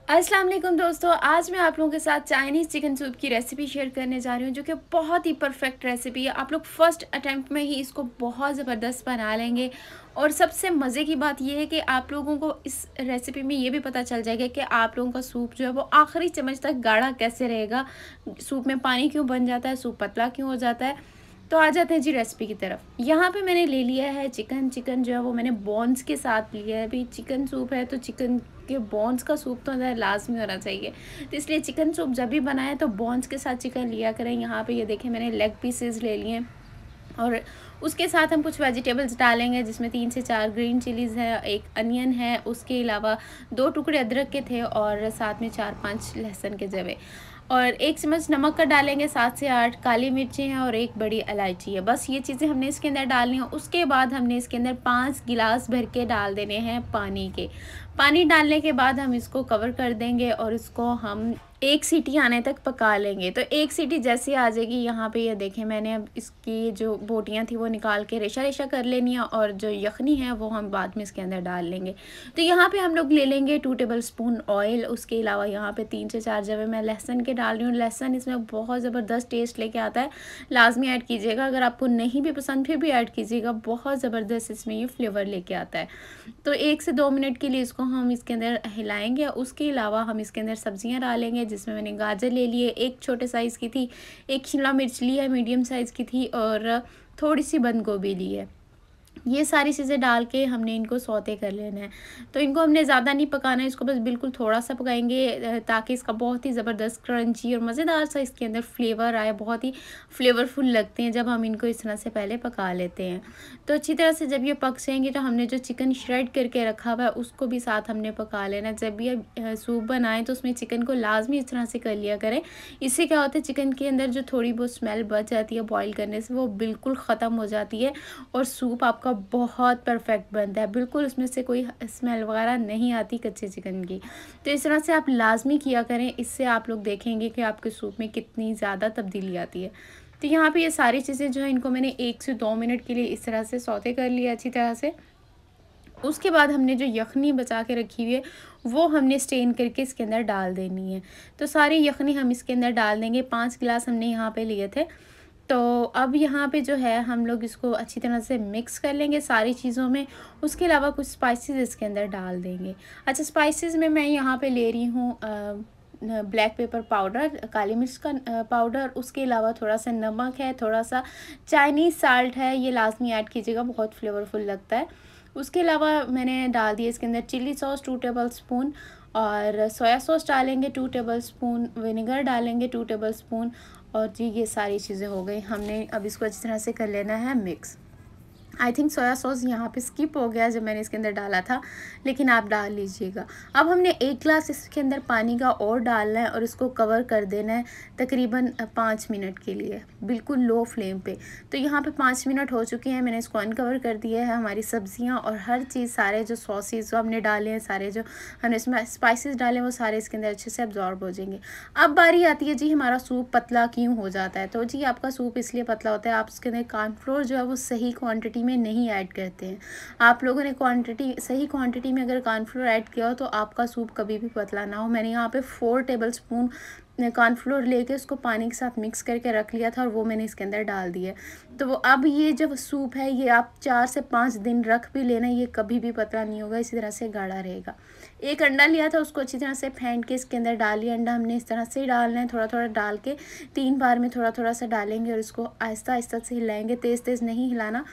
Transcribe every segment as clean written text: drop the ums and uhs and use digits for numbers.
अस्सलाम वालेकुम दोस्तों, आज मैं आप लोगों के साथ चाइनीज़ चिकन सूप की रेसिपी शेयर करने जा रही हूँ, जो कि बहुत ही परफेक्ट रेसिपी है। आप लोग फर्स्ट अटेम्प्ट में ही इसको बहुत ज़बरदस्त बना लेंगे। और सबसे मज़े की बात ये है कि आप लोगों को इस रेसिपी में ये भी पता चल जाएगा कि आप लोगों का सूप जो है वो आखिरी चम्मच तक गाढ़ा कैसे रहेगा, सूप में पानी क्यों बन जाता है, सूप पतला क्यों हो जाता है। तो आ जाते हैं जी रेसिपी की तरफ। यहाँ पे मैंने ले लिया है चिकन जो है वो मैंने बोन्स के साथ लिया है। अभी चिकन सूप है तो चिकन के बोन्स का सूप तो अंदर लाजमी होना चाहिए, तो इसलिए चिकन सूप जब भी बनाए तो बोन्स के साथ चिकन लिया करें। यहाँ पे ये देखें मैंने लेग पीसेस ले लिए और उसके साथ हम कुछ वेजिटेबल्स डालेंगे, जिसमें 3 से 4 ग्रीन चिलीज़ है, 1 अनियन है, उसके अलावा 2 टुकड़े अदरक के थे और साथ में 4-5 लहसुन के जवे और 1 चम्मच नमक का डालेंगे, 7 से 8 काली मिर्ची हैं और 1 बड़ी इलायची है। बस ये चीज़ें हमने इसके अंदर डालनी है। उसके बाद हमने इसके अंदर 5 गिलास भर के डाल देने हैं पानी के। पानी डालने के बाद हम इसको कवर कर देंगे और इसको हम 1 सीटी आने तक पका लेंगे। तो 1 सीटी जैसे आ जाएगी, यहाँ पे ये देखें मैंने अब इसकी जो बोटियाँ थी वो निकाल के रेशा-रेशा कर लेनी है और जो यखनी है वो हम बाद में इसके अंदर डाल लेंगे। तो यहाँ पे हम लोग ले लेंगे 2 टेबलस्पून ऑयल। उसके अलावा यहाँ पे 3 से 4 जवे मैं लहसुन के डाल रही हूँ। लहसुन इसमें बहुत ज़बरदस्त टेस्ट लेके आता है, लाज़मी ऐड कीजिएगा। अगर आपको नहीं भी पसंद फिर भी ऐड कीजिएगा, बहुत ज़बरदस्त इसमें ये फ्लेवर लेके आता है। तो 1 से 2 मिनट के लिए इसको हम इसके अंदर हिलाएँगे। उसके अलावा हम इसके अंदर सब्जियाँ डालेंगे, जिसमें मैंने गाजर ले लिए, 1 छोटे साइज़ की थी, 1 शिमला मिर्च ली है मीडियम साइज़ की थी और थोड़ी-सी बंद गोभी ली है। ये सारी चीज़ें डाल के हमने इनको सौते कर लेना है। तो इनको हमने ज़्यादा नहीं पकाना है, इसको बस बिल्कुल थोड़ा-सा पकाएँगे ताकि इसका बहुत ही ज़बरदस्त क्रंची और मज़ेदार सा इसके अंदर फ्लेवर आए। बहुत ही फ्लेवरफुल लगते हैं जब हम इनको इस तरह से पहले पका लेते हैं। तो अच्छी तरह से जब ये पक जाएँगे तो हमने जो चिकन श्रेड करके रखा हुआ है उसको भी साथ हमने पका लेना है। जब भी सूप बनाएँ तो उसमें चिकन को लाज़मी इस तरह से कर लिया करें। इससे क्या होता है, चिकन के अंदर जो थोड़ी बहुत स्मेल बच जाती है बॉयल करने से वो बिल्कुल ख़त्म हो जाती है और सूप आपका बहुत परफेक्ट बनता है। बिल्कुल उसमें से कोई स्मेल वगैरह नहीं आती कच्चे चिकन की। तो इस तरह से आप लाज़मी किया करें, इससे आप लोग देखेंगे कि आपके सूप में कितनी ज़्यादा तब्दीली आती है। तो यहाँ पे ये सारी चीज़ें जो हैं इनको मैंने 1 से 2 मिनट के लिए इस तरह से सौते कर लिया अच्छी तरह से। उसके बाद हमने जो यखनी बचा के रखी हुई है वो हमने स्टेन करके इसके अंदर डाल देनी है। तो सारी यखनी हम इसके अंदर डाल देंगे। 5 गिलास हमने यहाँ पे लिए थे। तो अब यहाँ पे जो है हम लोग इसको अच्छी तरह से मिक्स कर लेंगे सारी चीज़ों में। उसके अलावा कुछ स्पाइसेस इसके अंदर डाल देंगे। अच्छा, स्पाइसेस में मैं यहाँ पे ले रही हूँ ब्लैक पेपर पाउडर, काली मिर्च का पाउडर। उसके अलावा थोड़ा सा नमक है, थोड़ा सा चाइनीज़ साल्ट है, ये लाजमी ऐड कीजिएगा, बहुत फ्लेवरफुल लगता है। उसके अलावा मैंने डाल दिया इसके अंदर चिली सॉस 2 टेबलस्पून और सोया सॉस डालेंगे 2 टेबलस्पून, विनेगर डालेंगे 2 टेबलस्पून। और जी ये सारी चीज़ें हो गई। हमने अब इसको अच्छी तरह से कर लेना है mix. I think soya sauce यहाँ पे स्किप हो गया जब मैंने इसके अंदर डाला था, लेकिन आप डाल लीजिएगा। अब हमने 1 ग्लास इसके अंदर पानी का और डालना है और इसको कवर कर देना है तकरीबन 5 मिनट के लिए, बिल्कुल लो फ्लेम पे। तो यहाँ पे 5 मिनट हो चुके हैं, मैंने इसको अनकवर कर दिया है। हमारी सब्जियाँ और हर चीज़, सारे जो सॉसेस जो हमने डाले हैं, सारे जो हमने इसमें स्पाइसेस डाले हैं वो सारे इसके अंदर अच्छे से अब्जॉर्ब हो जाएंगे। अब बारी आती है जी हमारा सूप पतला क्यों हो जाता है। तो जी आपका सूप इसलिए पतला होता है, आप उसके अंदर कॉर्नफ्लोर जो है वो सही क्वांटिटी में नहीं ऐड करते हैं। आप लोगों ने सही क्वांटिटी में अगर कॉर्नफ्लोर ऐड किया हो तो आपका सूप कभी भी पतला ना हो। मैंने यहाँ पे 4 टेबलस्पून कॉर्नफ्लोर लेके उसको पानी के साथ मिक्स करके रख लिया था और वो मैंने इसके अंदर डाल दिया। तो वो अब ये जब सूप है ये आप 4 से 5 दिन रख भी लेना, ये कभी भी पतला नहीं होगा, इसी तरह से गाढ़ा रहेगा। 1 अंडा लिया था, उसको अच्छी तरह से फेंट के इसके अंदर डाल लिया। अंडा हमने इस तरह से ही डालना है, थोड़ा थोड़ा डाल के 3 बार में थोड़ा थोड़ा सा डालेंगे और इसको आहिस्ता आहिस्ता से हिलाएंगे, तेज़ तेज़ नहीं हिलाना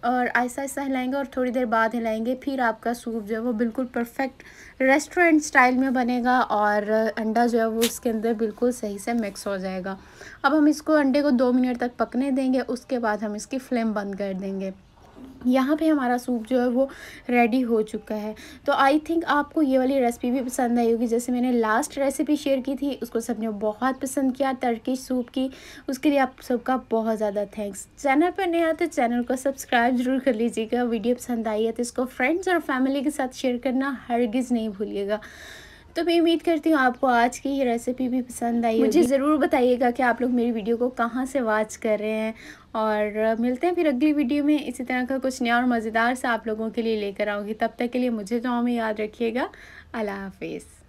और आहिस्ता आहिस्ता हिलाएंगे और थोड़ी देर बाद हिलाएंगे। फिर आपका सूप जो है वो बिल्कुल परफेक्ट रेस्टोरेंट स्टाइल में बनेगा और अंडा जो है वो इसके अंदर बिल्कुल सही से मिक्स हो जाएगा। अब हम इसको अंडे को 2 मिनट तक पकने देंगे, उसके बाद हम इसकी फ्लेम बंद कर देंगे। यहाँ पे हमारा सूप जो है वो रेडी हो चुका है। तो आई थिंक आपको ये वाली रेसिपी भी पसंद आई होगी। जैसे मैंने लास्ट रेसिपी शेयर की थी उसको सबने बहुत पसंद किया, टर्किश सूप की। उसके लिए आप सबका बहुत ज़्यादा थैंक्स। चैनल पर नए आते चैनल को सब्सक्राइब ज़रूर कर लीजिएगा। वीडियो पसंद आई है तो इसको फ्रेंड्स और फैमिली के साथ शेयर करना हरगिज़ नहीं भूलिएगा। तो मैं उम्मीद करती हूँ आपको आज की ये रेसिपी भी पसंद आई होगी। मुझे ज़रूर बताइएगा कि आप लोग मेरी वीडियो को कहाँ से वॉच कर रहे हैं और मिलते हैं फिर अगली वीडियो में। इसी तरह का कुछ नया और मज़ेदार सा आप लोगों के लिए लेकर आऊँगी। तब तक के लिए मुझे दुआ में याद रखिएगा। अल्लाह हाफिज़।